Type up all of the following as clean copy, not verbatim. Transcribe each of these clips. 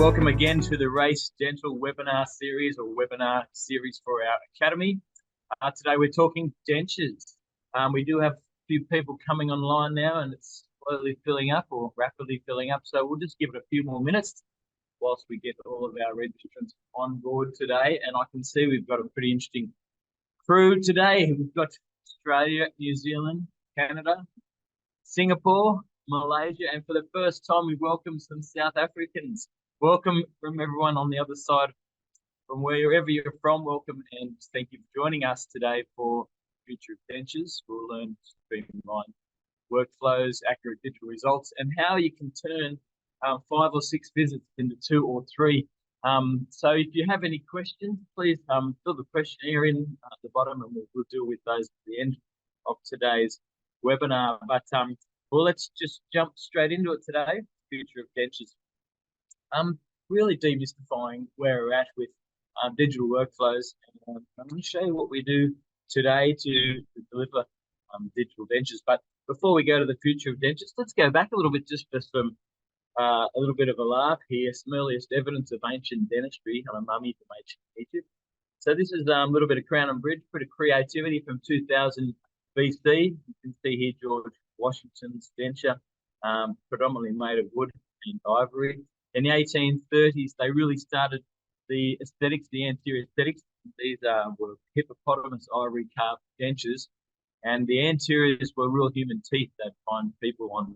welcome again to the Race Dental webinar series for our academy. Today we're talking dentures. We do have a few people coming online now, and it's slowly filling up or rapidly filling up. So we'll just give it a few more minutes whilst we get all of our registrants on board today. And I can see we've got a pretty interesting crew today. We've got Australia, New Zealand, Canada, Singapore, Malaysia, and for the first time we welcome some South Africans. Welcome from everyone on the other side, from wherever you're from. Welcome, and thank you for joining us today for Future of Dentures. We'll learn streamlined workflows, accurate digital results, and how you can turn 5 or 6 visits into 2 or 3. So if you have any questions, please fill the questionnaire in at the bottom, and we'll deal with those at the end of today's webinar. But well, let's just jump straight into it today. Future of Dentures. Really demystifying where we're at with digital workflows. I'm going to show you what we do today to deliver digital dentures. But before we go to the future of dentures, let's go back a little bit just for some a little bit of a laugh here. Some earliest evidence of ancient dentistry on a mummy from ancient Egypt. So this is a little bit of Crown and Bridge, bit of creativity from 2000 BC. You can see here George Washington's denture, predominantly made of wood and ivory. In the 1830s, they really started the aesthetics, the anterior aesthetics. These were hippopotamus ivory carved dentures, and the anteriors were real human teeth. They'd find people on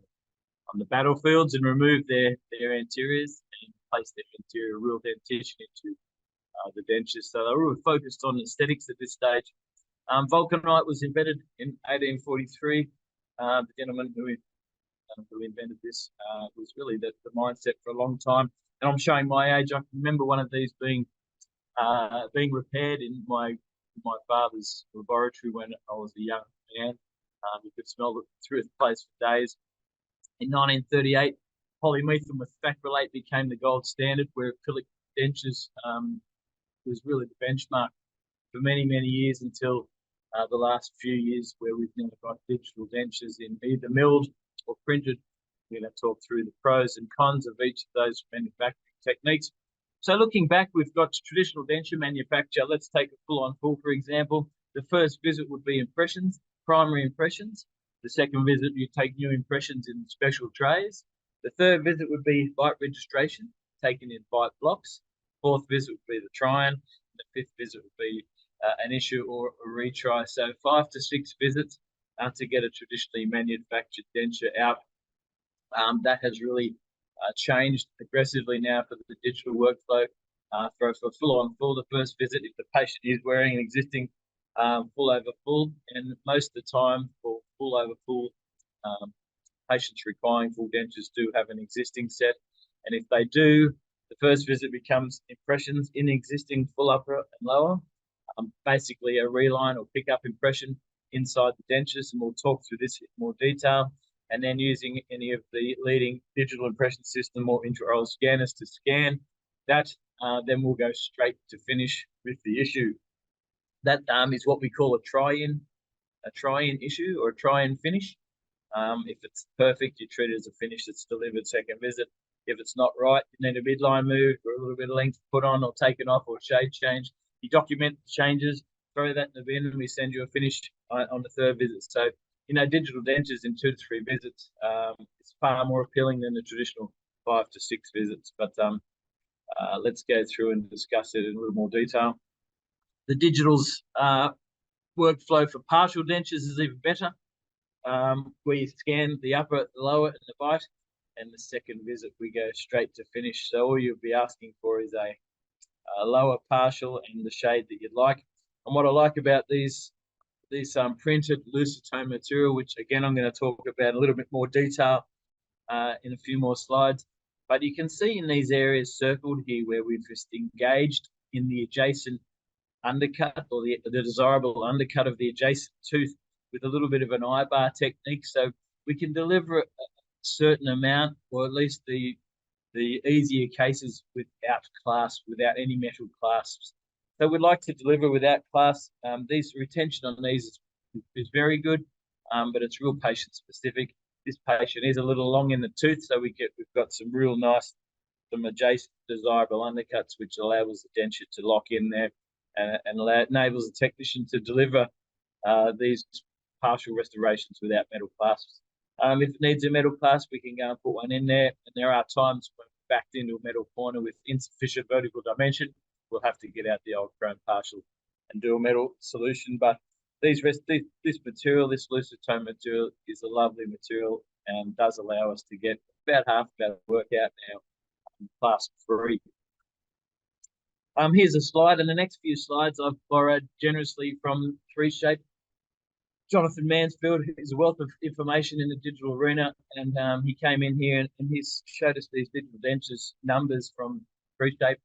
the battlefields and remove their anteriors and place their anterior real dentition into the dentures. So they were really focused on aesthetics at this stage. Vulcanite was invented in 1843. The gentleman who invented this was really the mindset for a long time. And I'm showing my age. I can remember one of these being repaired in my father's laboratory when I was a young man. You could smell it through the place for days. In 1938, polymethylene with acrylate became the gold standard, where acrylic dentures was really the benchmark for many, many years until the last few years, where we've now got digital dentures in either milled or printed. We're going to talk through the pros and cons of each of those manufacturing techniques. So looking back, we've got traditional denture manufacture. Let's take a full-on full, for example. The first visit would be impressions, primary impressions. The second visit, you take new impressions in special trays. The third visit would be bite registration, taken in bite blocks. Fourth visit would be the try-in. The fifth visit would be an issue or a retry. So 5 to 6 visits to get a traditionally manufactured denture out. That has really changed aggressively now for the digital workflow. For full-on full, the first visit, if the patient is wearing an existing full over full, and most of the time for full over full, patients requiring full dentures do have an existing set. And if they do, the first visit becomes impressions in the existing full upper and lower, basically a reline or pick-up impression inside the dentures, and we'll talk through this in more detail. And then using any of the leading digital impression system or intraoral scanners to scan that, then we'll go straight to finish with the issue. That is what we call a try-in issue or a try-in finish. If it's perfect, you treat it as a finish that's delivered second visit. If it's not right, you need a midline moved or a little bit of length put on or taken off or shade change. You document the changes, throw that in the bin, and we send you a finish on the third visit. So, digital dentures in 2 to 3 visits is far more appealing than the traditional 5 to 6 visits. But let's go through and discuss it in a little more detail. The digital's workflow for partial dentures is even better, where you scan the upper, the lower, and the bite, and the second visit we go straight to finish. So all you'll be asking for is a lower partial and the shade that you'd like. And what I like about these printed lucitone material, which again I'm going to talk about in a little bit more detail in a few more slides, but you can see in these areas circled here where we've just engaged in the adjacent undercut or the desirable undercut of the adjacent tooth with a little bit of an eye-bar technique, so we can deliver a certain amount, or at least the easier cases without clasps, without any metal clasps. So we'd like to deliver without clasps. These retention on these is very good, but it's real patient specific. This patient is a little long in the tooth, so we've got some real nice some adjacent desirable undercuts, which allows the denture to lock in there and enables the technician to deliver these partial restorations without metal clasps. If it needs a metal clasp, we can go and put one in there. And there are times when we're backed into a metal corner with insufficient vertical dimension, we'll have to get out the old chrome partial and do a metal solution. But this material, this lucitone material, is a lovely material and does allow us to get about half of our work out now, clasp free. Here's a slide, and the next few slides I've borrowed generously from 3Shape. Jonathan Mansfield is a wealth of information in the digital arena, and he came in here and he's showed us these digital dentures numbers from 3Shape.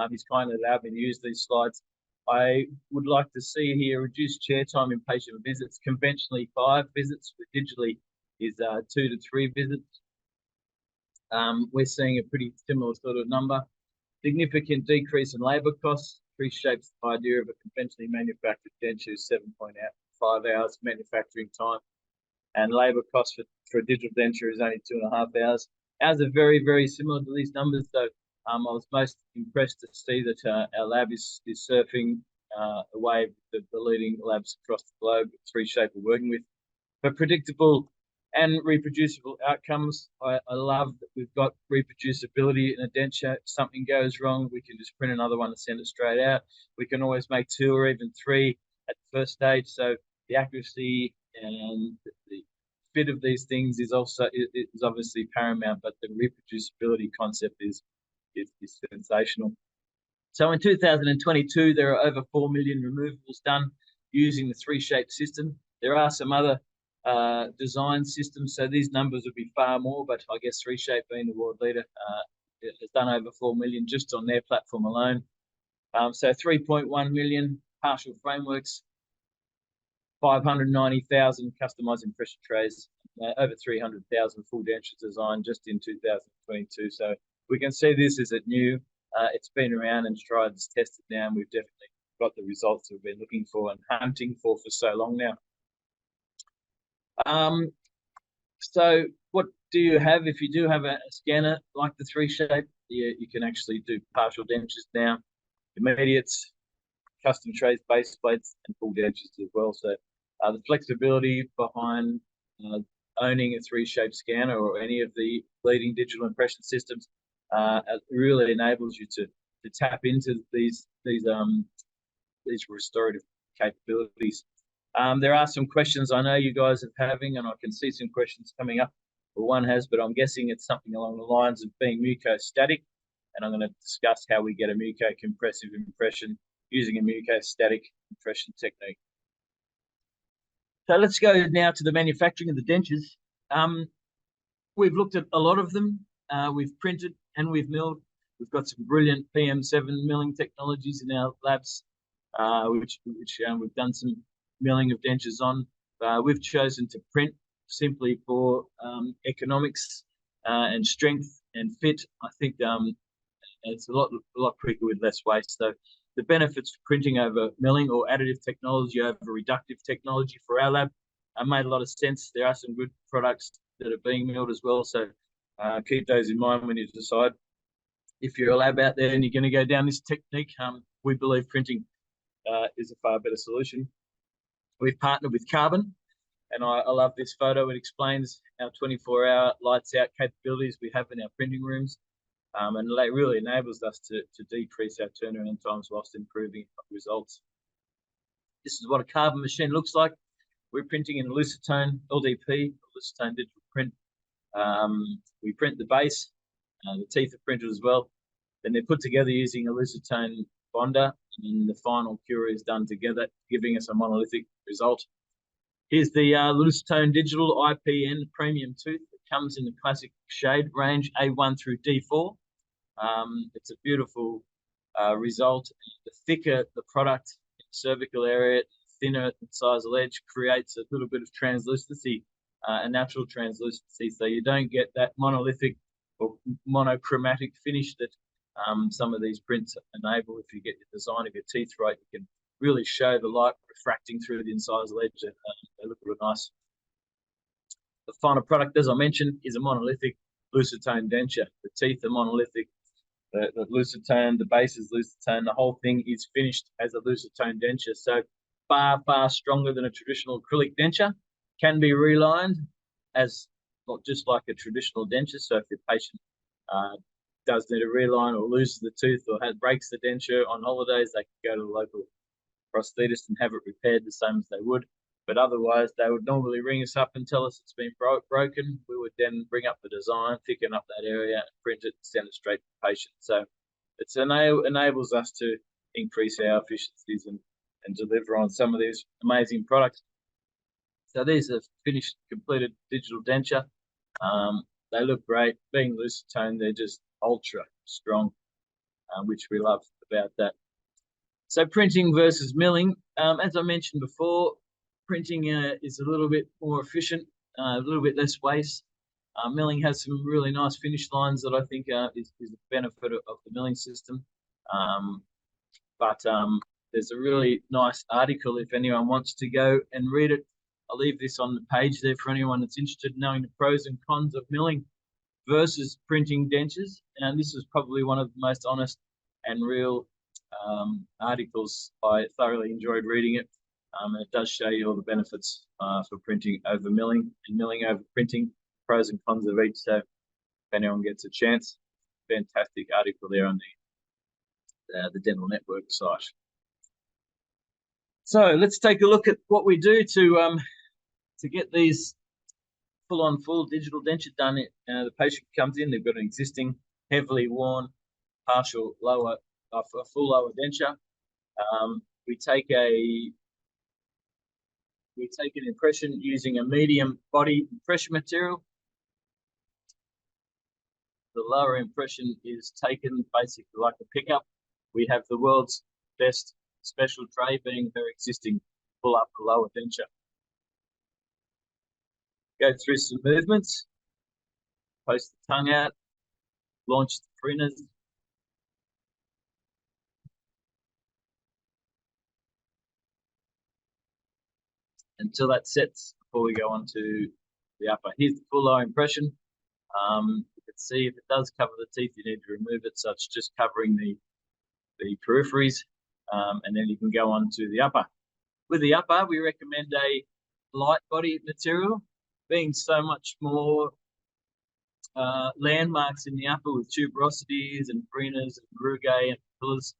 He's kindly allowed me to use these slides. I would like to see here reduced chair time in patient visits. Conventionally 5 visits, but digitally is 2 to 3 visits. We're seeing a pretty similar sort of number. Significant decrease in labour costs. 3Shape's idea of a conventionally manufactured denture is 7.5 hours manufacturing time, and labour costs for a digital denture is only 2.5 hours. Ours are very, very similar to these numbers, so I was most impressed to see that our lab is surfing a wave that the leading labs across the globe 3Shape are working with. For predictable and reproducible outcomes, I love that we've got reproducibility in a denture. If something goes wrong, we can just print another one and send it straight out. We can always make 2 or even 3 at the first stage. So the accuracy and the fit of these things is obviously paramount, but the reproducibility concept is sensational. So in 2022, there are over 4 million removals done using the 3Shape system. There are some other design systems, so these numbers would be far more, but I guess 3Shape, being the world leader, has done over 4 million just on their platform alone. So 3.1 million partial frameworks, 590,000 customized impression trays, over 300,000 full dentures designed just in 2022. So we can see this isn't new. It's been around and tried and tested now, and we've definitely got the results we've been looking for and hunting for so long now. So what do you have? If you do have a scanner like the 3Shape, you can actually do partial dentures now, immediates, custom trays, base plates, and full dentures as well. So the flexibility behind owning a 3Shape scanner or any of the leading digital impression systems really enables you to tap into these restorative capabilities. There are some questions I know you guys are having, and I can see some questions coming up. Well, one has, but I'm guessing it's something along the lines of being muco-static, and I'm going to discuss how we get a muco-compressive impression using a muco-static impression technique. So let's go now to the manufacturing of the dentures. We've looked at a lot of them. We've printed and we've milled. We've got some brilliant PM7 milling technologies in our labs, which we've done some milling of dentures on. We've chosen to print simply for economics and strength and fit. I think it's a lot quicker with less waste. So the benefits of printing over milling or additive technology over reductive technology for our lab made a lot of sense. There are some good products that are being milled as well, so keep those in mind when you decide. If you're a lab out there and you're going to go down this technique, we believe printing is a far better solution. We've partnered with Carbon, and I love this photo. It explains our 24-hour lights out capabilities we have in our printing rooms, and it really enables us to decrease our turnaround times whilst improving results. This is what a Carbon machine looks like. We're printing in lucitone LDP, lucitone digital print. We print the base, the teeth are printed as well. Then they're put together using a lucitone bonder, and the final cure is done together, giving us a monolithic result. Here's the lucitone digital IPN premium tooth. It comes in the classic shade range A1 through D4. It's a beautiful result. The thicker the product in the cervical area, thinner the incisal edge, creates a little bit of translucency, a natural translucency, so you don't get that monolithic or monochromatic finish that some of these prints enable. If you get the design of your teeth right, you can really show the light refracting through the incisal edge. They look really nice. The final product, as I mentioned, is a monolithic lucitone denture. The teeth are monolithic. the lucid-tone, the base is lucid-tone. The whole thing is finished as a lucid-tone denture. So far stronger than a traditional acrylic denture. Can be relined as not just like a traditional denture. So if the patient does need a reline or loses the tooth or breaks the denture on holidays, they can go to the local prosthetist and have it repaired the same as they would. But otherwise, they would normally ring us up and tell us it's been broken. We would then bring up the design, thicken up that area, print it, send it straight to the patient. So it enables us to increase our efficiencies and deliver on some of these amazing products. So these are finished, completed digital denture. They look great. Being lucid tone, they're just ultra strong, which we love about that. So printing versus milling. As I mentioned before, printing is a little bit more efficient, a little bit less waste. Milling has some really nice finish lines that I think is the benefit of the milling system. But there's a really nice article if anyone wants to go and read it. I'll leave this on the page there for anyone that's interested in knowing the pros and cons of milling versus printing dentures. And this is probably one of the most honest and real articles. I thoroughly enjoyed reading it. And it does show you all the benefits for printing over milling and milling over printing, pros and cons of each. So if anyone gets a chance, fantastic article there on the Dental Network site. So let's take a look at what we do to get these full digital denture done. The patient comes in, they've got an existing heavily worn partial lower, a full lower denture. We take an impression using a medium body impression material. The lower impression is taken basically like a pickup. We have the world's best special tray being her existing full upper lower denture. Go through some movements, post the tongue out, launch the printers. Until that sets before we go on to the upper. Here's the full lower impression. You can see if it does cover the teeth, you need to remove it. So it's just covering the peripheries, and then you can go on to the upper. With the upper, we recommend a light body material, being so much more landmarks in the upper with tuberosities and freenas and rugae and pillars.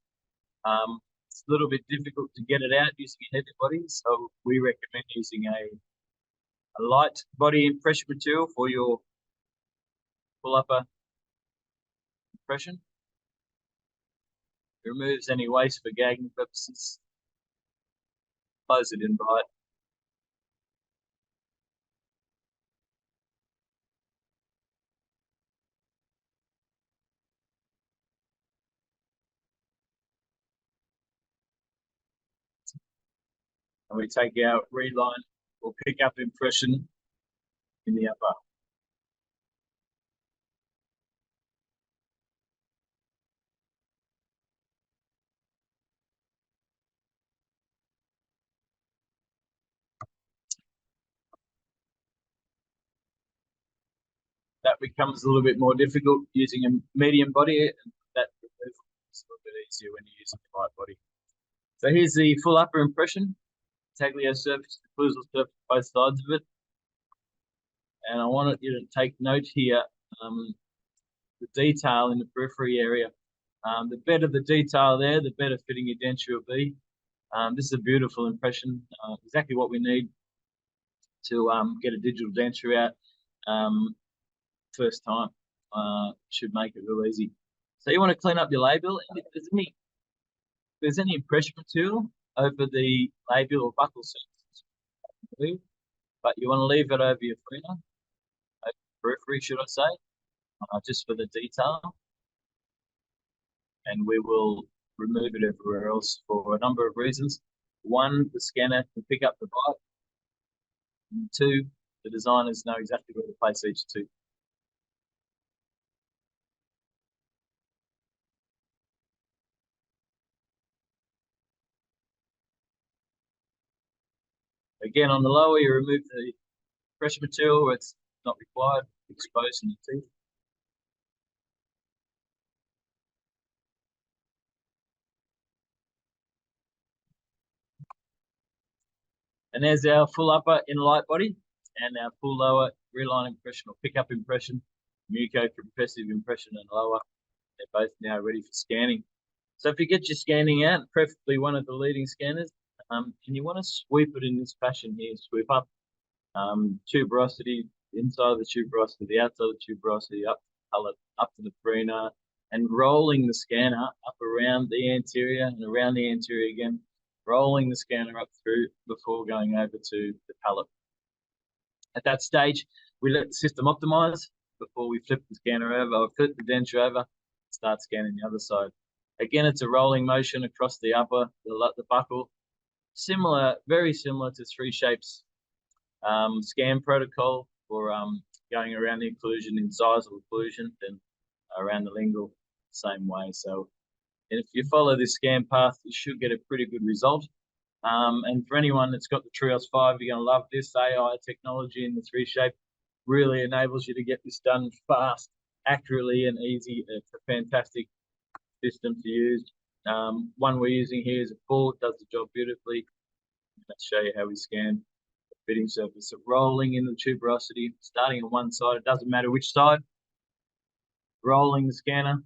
It's a little bit difficult to get it out using a heavy body, so we recommend using a light body impression material for your full upper impression. It removes any waste for gagging purposes. Close it in right. And we take our reline or pick up impression in the upper. That becomes a little bit more difficult using a medium body, and that removal is a little bit easier when you're using the light body. So here's the full upper impression, taglio surface, occlusal surface, both sides of it. And I wanted you to take note here, the detail in the periphery area. The better the detail there, the better fitting your denture will be. This is a beautiful impression, exactly what we need to get a digital denture out first time. Should make it real easy. So you want to clean up your labial, and if there's any impression material over the labial or buccal surface, but you want to leave it over your frena, periphery, should I say, just for the detail. And we will remove it everywhere else for a number of reasons. One, the scanner can pick up the bite. And two, the designers know exactly where to place each tooth. Again, on the lower, you remove the pressure material where it's not required, exposing the teeth. And there's our full upper in light body and our full lower reline impression or pickup impression, muco-compressive impression and lower. They're both now ready for scanning. So if you get your scanning out, preferably one of the leading scanners, and you want to sweep it in this fashion here, sweep up, tuberosity, inside of the tuberosity, the outside of the tuberosity, up palate, up to the farina, and rolling the scanner up around the anterior and around the anterior again, rolling the scanner up through before going over to the palate. At that stage, we let the system optimize before we flip the scanner over or flip the denture over, start scanning the other side. Again, it's a rolling motion across the upper, the buccal, similar, very similar to 3Shape's scan protocol for going around the occlusion, incisal occlusion, then around the lingual, same way. So if you follow this scan path, you should get a pretty good result. And for anyone that's got the Trios 5, you're going to love this. AI technology in the 3Shape really enables you to get this done fast, accurately, and easy. It's a fantastic system to use. One we're using here is a full, it does the job beautifully. Let's show you how we scan the fitting surface. So rolling in the tuberosity, starting on one side, it doesn't matter which side. Rolling the scanner,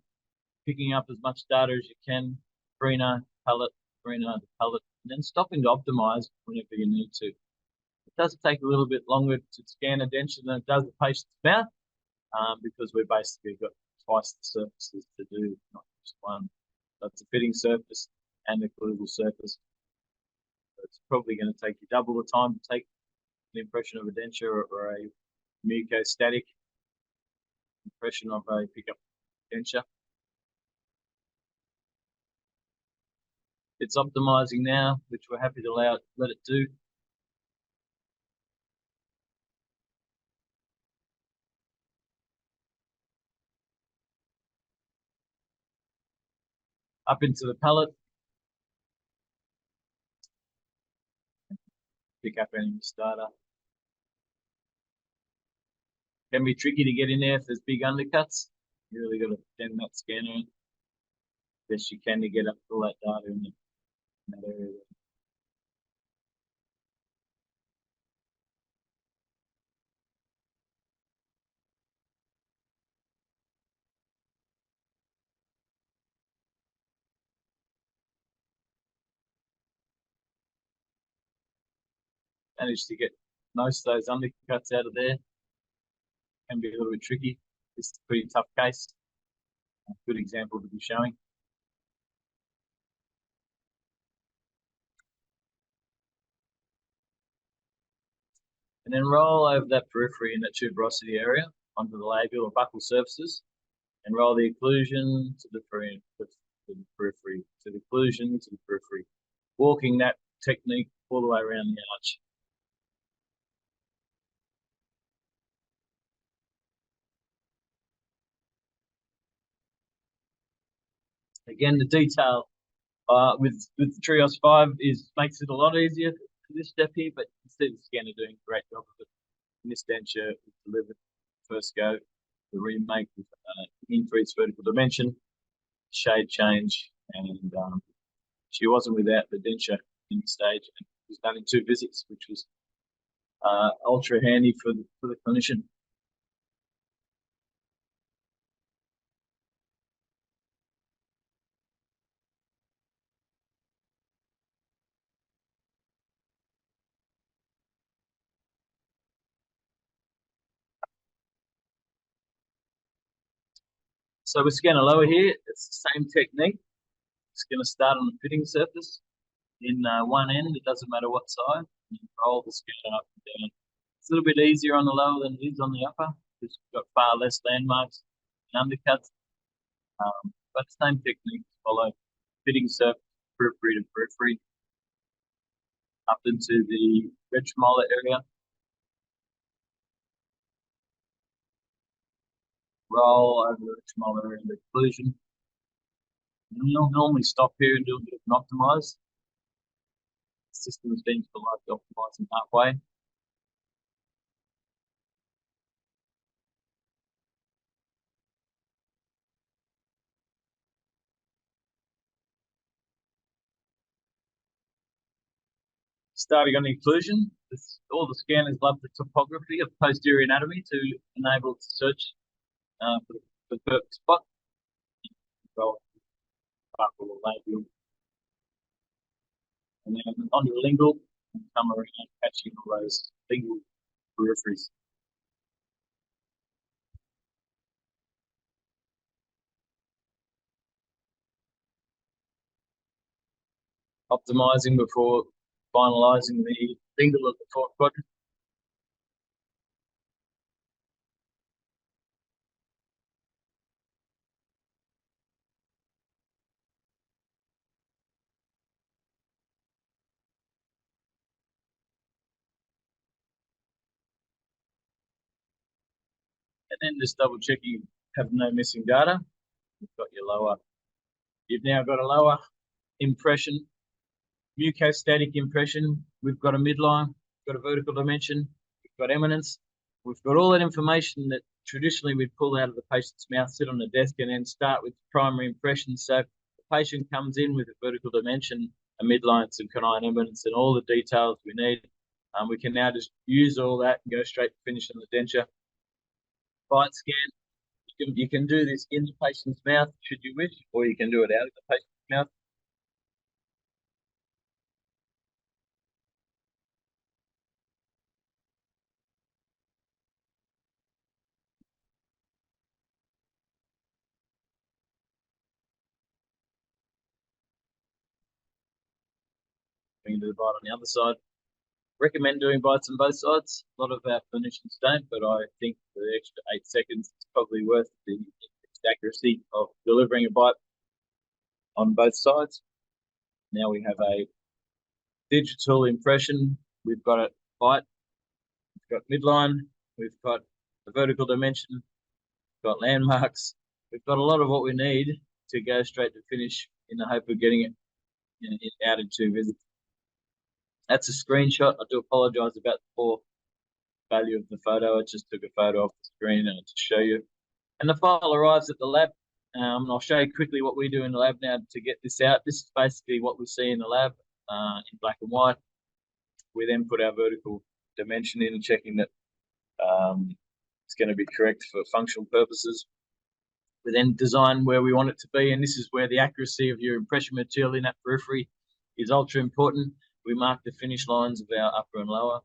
picking up as much data as you can, farina, palate, farina, the palate, and then stopping to optimize whenever you need to. It does take a little bit longer to scan a denture than it does the patient's mouth, because we've basically got twice the surfaces to do, not just one. That's a fitting surface and a occlusal surface. So it's probably going to take you double the time to take an impression of a denture or a muco-static impression of a pickup denture. It's optimizing now, which we're happy to let it do. Up into the palate. Pick up any starter. Can be tricky to get in there if there's big undercuts. You really got to bend that scanner in best you can to get up all that data in that area. Managed to get most of those undercuts out of there. Can be a little bit tricky. This is a pretty tough case. A good example to be showing. And then roll over that periphery in that tuberosity area onto the labial or buccal surfaces, and roll the occlusion to the periphery, to the occlusion to the periphery, walking that technique all the way around the arch. Again, the detail with the Trios 5 makes it a lot easier for this step here, but you see the scanner doing a great job of it. In this denture was delivered first go, the remake with increased vertical dimension, shade change, and she wasn't without the denture in the stage, and it was done in 2 visits, which was ultra handy for the clinician. So we're scanning lower here. It's the same technique. It's going to start on the fitting surface in one end. It doesn't matter what side. You roll the scanner up and down. It's a little bit easier on the lower than it is on the upper because you've got far less landmarks and undercuts. But same technique to follow. Fitting surface, periphery to periphery, up into the retromolar area. Roll over the retromolar area into occlusion. And you'll normally stop here and do a bit of an optimize. The system is being politely optimizing halfway. Starting on inclusion, all the scanners love the topography of posterior anatomy to enable it to search for the perfect spot. Well, labial. And then on the lingual, come around catching all those lingual peripheries. Optimizing before finalizing the lingual of the fourth quadrant. And then just double checking you have no missing data. You've got your lower, you've now got a lower impression, muco-static impression. We've got a midline, we've got a vertical dimension, we've got eminence. We've got all that information that traditionally we'd pull out of the patient's mouth, sit on the desk, and then start with primary impressions. So the patient comes in with a vertical dimension, a midline, some canine eminence, and all the details we need. We can now just use all that and go straight to finish on the denture. Bite scan. You can do this in the patient's mouth, should you wish, or you can do it out of the patient's mouth. Bring to the bite on the other side. Recommend doing bites on both sides. A lot of our clinicians don't, but I think for the extra 8 seconds, it's probably worth the accuracy of delivering a bite on both sides. Now we have a digital impression. We've got a bite, we've got midline, we've got the vertical dimension, we've got landmarks. We've got a lot of what we need to go straight to finish in the hope of getting it out in 2 visits. That's a screenshot. I do apologize about the poor value of the photo. I just took a photo off the screen to show you. And the file arrives at the lab. And I'll show you quickly what we do in the lab now to get this out. This is basically what we see in the lab in black and white. We then put our vertical dimension in, checking that it's going to be correct for functional purposes. We then design where we want it to be, and this is where the accuracy of your impression material in that periphery is ultra important. We mark the finish lines of our upper and lower.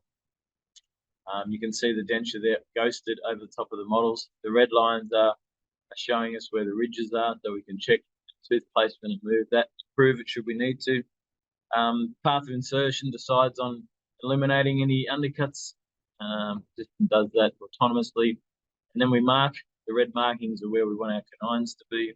You can see the denture there ghosted over the top of the models. The red lines are showing us where the ridges are, so we can check tooth placement and move that to prove it should we need to. Path of insertion decides on eliminating any undercuts. Just does that autonomously. And then we mark. The red markings are where we want our canines to be.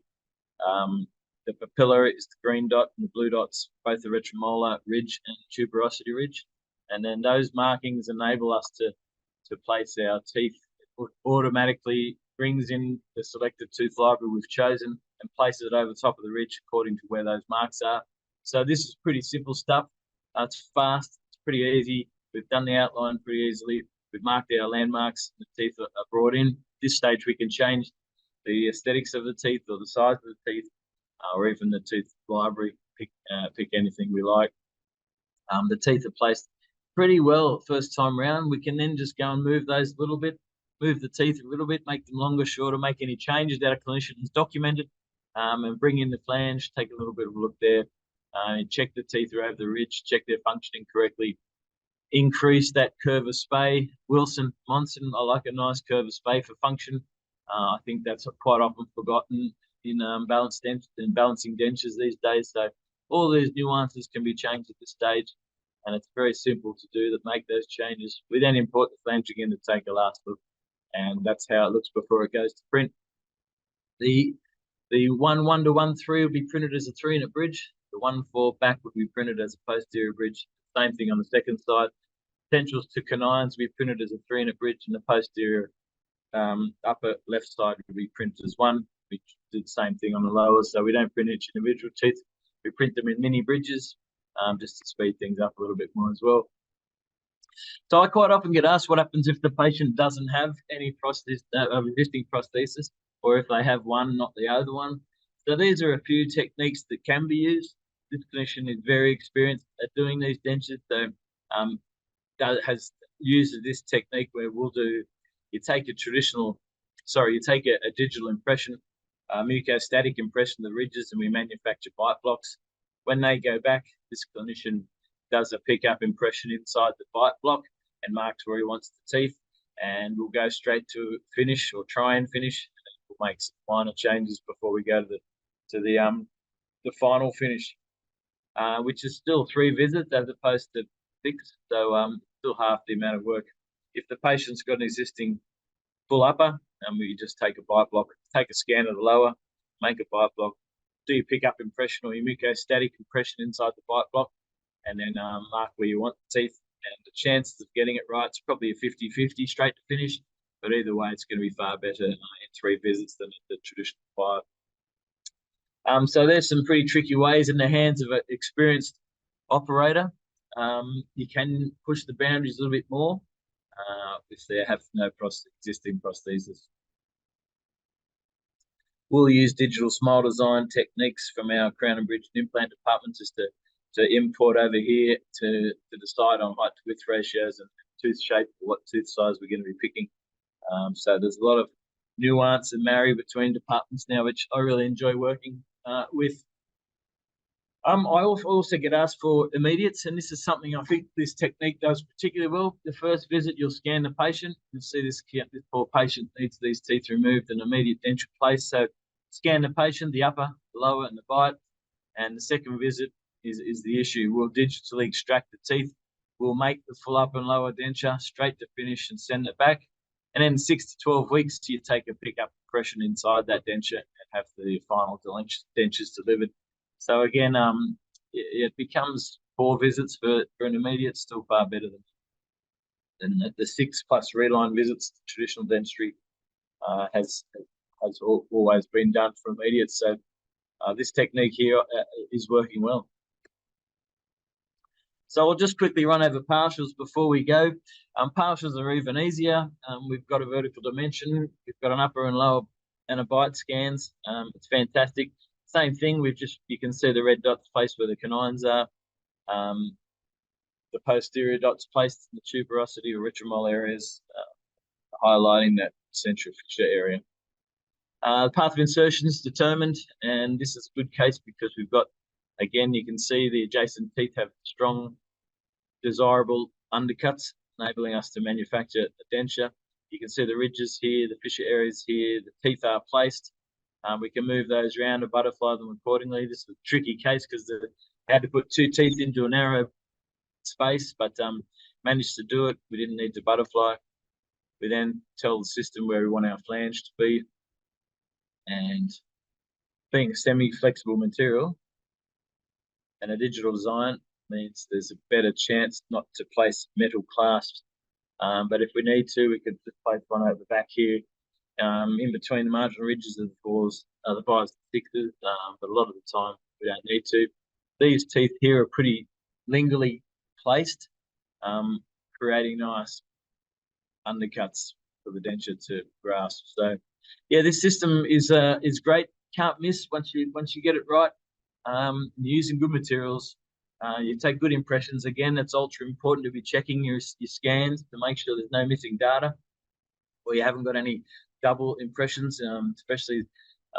The papilla is the green dot, and the blue dots, both the retromolar ridge and tuberosity ridge. And then those markings enable us to place our teeth. It automatically brings in the selected tooth library we've chosen and places it over the top of the ridge according to where those marks are. So this is pretty simple stuff. It's fast, it's pretty easy. We've done the outline pretty easily. We've marked our landmarks. The teeth are brought in. At this stage, we can change the aesthetics of the teeth or the size of the teeth, or even the tooth library. Pick anything we like. The teeth are placed pretty well first time round. We can then just go and move those a little bit, move the teeth a little bit, make them longer, shorter, make any changes that a clinician has documented, and bring in the flange, take a little bit of a look there, check the teeth are over the ridge, check they're functioning correctly, increase that curve of spay. Wilson, Monson, I like a nice curve of spay for function. I think that's quite often forgotten in balancing dentures these days. So all these nuances can be changed at this stage, and it's very simple to do that, make those changes. We then import the flange again to take a last look, and that's how it looks before it goes to print. The 1 to 1 3 will be printed as a 3 in a bridge. The 1-4 back would be printed as a posterior bridge. Same thing on the second side. Potentials to canines will be printed as a 3 in a bridge, and the posterior upper left side will be printed as 1. We do the same thing on the lower, so we don't print each individual tooth. We print them in mini bridges, just to speed things up a little bit more as well. So I quite often get asked what happens if the patient doesn't have any existing prosthesis, or if they have one, not the other one. So these are a few techniques that can be used. This clinician is very experienced at doing these dentures, so has used this technique where you take a digital impression, muco-static impression of the ridges, and we manufacture bite blocks. When they go back, this clinician does a pick-up impression inside the bite block and marks where he wants the teeth, and we'll go straight to finish or try and finish. We'll make some minor changes before we go to the final finish, which is still 3 visits as opposed to 6. So still half the amount of work. If the patient's got an existing full upper, we just take a bite block, take a scan of the lower, make a bite block, do your pick-up impression or your muco-static impression inside the bite block, and then mark where you want the teeth. And the chances of getting it right, it's probably a 50-50 straight to finish, but either way, it's going to be far better in 3 visits than the traditional 5. So there's some pretty tricky ways in the hands of an experienced operator. You can push the boundaries a little bit more if they have no existing prosthesis. We'll use digital smile design techniques from our crown and bridge and implant department just to import over here to decide on height to width ratios and tooth shape, what tooth size we're going to be picking. So there's a lot of nuance and marry between departments now, which I really enjoy working with. I also get asked for immediates, and this is something I think this technique does particularly well. The first visit, you'll scan the patient. You'll see this poor patient needs these teeth removed and immediate denture placed. So scan the patient, the upper, the lower, and the bite. And the second visit is the issue. We'll digitally extract the teeth. We'll make the full upper and lower denture straight to finish and send it back. And then 6 to 12 weeks, you take a pick-up impression inside that denture and have the final dentures delivered. So again, it becomes 4 visits for an immediate, still far better than the 6+ reline visits. Traditional dentistry has always been done for immediate. So this technique here is working well. So I'll just quickly run over partials before we go. Partials are even easier. We've got a vertical dimension. We've got an upper and lower and a bite scans. It's fantastic. Same thing, you can see the red dots placed where the canines are. The posterior dots placed in the tuberosity or retromolar areas, highlighting that central fissure area. The path of insertion is determined, and this is a good case because we've got, again, you can see the adjacent teeth have strong, desirable undercuts, enabling us to manufacture a denture. You can see the ridges here, the fissure areas here, the teeth are placed. We can move those around and butterfly them accordingly. This is a tricky case because I had to put 2 teeth into a narrow space, but managed to do it. We didn't need to butterfly. We then tell the system where we want our flange to be. And being a semi-flexible material and a digital design means there's a better chance not to place metal clasps. But if we need to, we could just place one over the back here. In between the marginal ridges of the 5s and 6s, but a lot of the time we don't need to. These teeth here are pretty lingually placed, creating nice undercuts for the denture to grasp. So, yeah, this system is great. Can't miss once you get it right. Using good materials, you take good impressions. Again, it's ultra important to be checking your scans to make sure there's no missing data, or you haven't got any double impressions, especially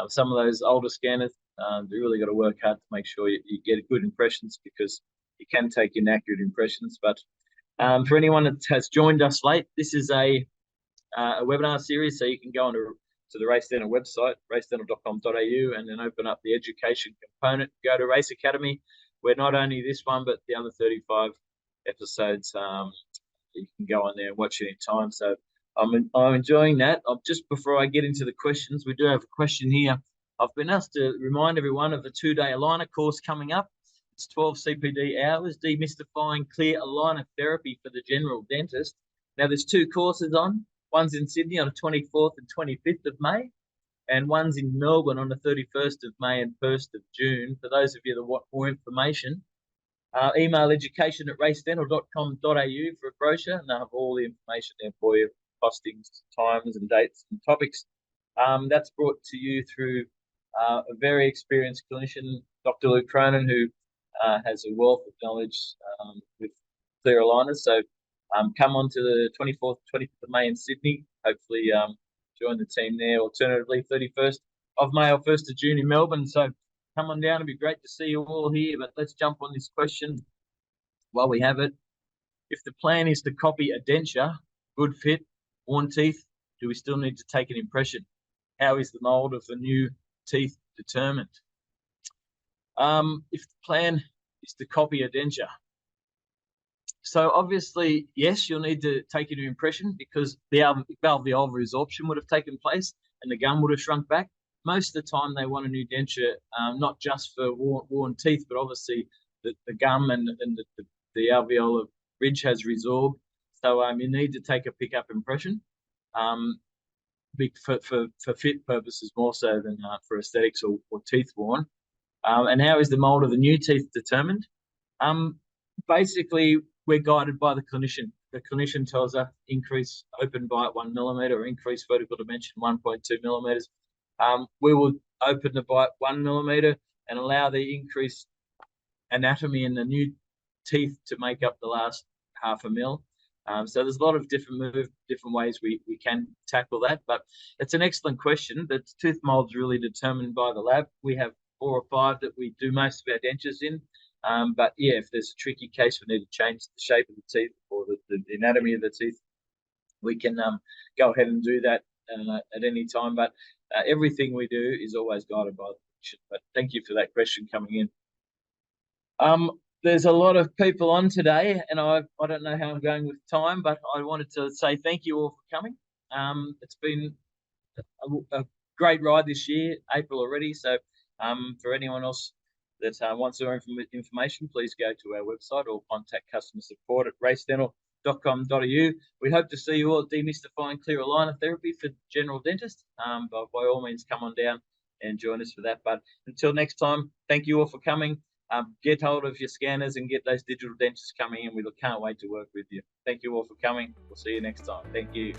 some of those older scanners. You really got to work hard to make sure you get good impressions because you can take inaccurate impressions. But for anyone that has joined us late, this is a webinar series, so you can go onto the Race Dental website, racedental.com.au, and then open up the education component. Go to Race Academy, where not only this one but the other 35 episodes, you can go on there and watch any time. So I'm enjoying that. Just before I get into the questions, we do have a question here. I've been asked to remind everyone of the 2-day aligner course coming up. It's 12 CPD hours, demystifying clear aligner therapy for the general dentist. Now, there's 2 courses on. One's in Sydney on the 24th and 25th of May, and one's in Melbourne on the 31st of May and 1st of June. For those of you that want more information, email education@racedental.com.au for a brochure, and they'll have all the information there for you, costings, times and dates and topics. That's brought to you through a very experienced clinician, Dr. Luke Cronin, who has a wealth of knowledge with clear aligners. So come on to the 24th, 25th of May in Sydney. Hopefully join the team there. Alternatively, 31st of May or 1st of June in Melbourne. So come on down. It'd be great to see you all here. But let's jump on this question while we have it. If the plan is to copy a denture, good fit, worn teeth, do we still need to take an impression? How is the mold of the new teeth determined? If the plan is to copy a denture, so obviously, yes, you'll need to take an impression because the alveolar resorption would have taken place and the gum would have shrunk back. Most of the time, they want a new denture, not just for worn teeth, but obviously the gum and the alveolar ridge has resorbed. So you need to take a pickup impression for fit purposes more so than for aesthetics or teeth worn. And how is the mold of the new teeth determined? Basically, we're guided by the clinician. The clinician tells us increase open bite 1 millimeter or increase vertical dimension 1.2 millimeters. We will open the bite 1 millimeter and allow the increased anatomy in the new teeth to make up the last half a mil. So there's a lot of different ways we can tackle that, but it's an excellent question. The tooth mold's really determined by the lab. We have 4 or 5 that we do most of our dentures in. But yeah, if there's a tricky case, we need to change the shape of the teeth or the anatomy of the teeth, we can go ahead and do that at any time. But everything we do is always guided by the clinician. But thank you for that question coming in. There's a lot of people on today, and I don't know how I'm going with time, but I wanted to say thank you all for coming. It's been a great ride this year, April already. So for anyone else that wants more information, please go to our website or contact customer support at racedental.com.au. We hope to see you all at Demystifying Clear Aligner Therapy for General Dentist. But by all means, come on down and join us for that. But until next time, thank you all for coming. Get hold of your scanners and get those digital dentures coming in. We can't wait to work with you. Thank you all for coming. We'll see you next time. Thank you.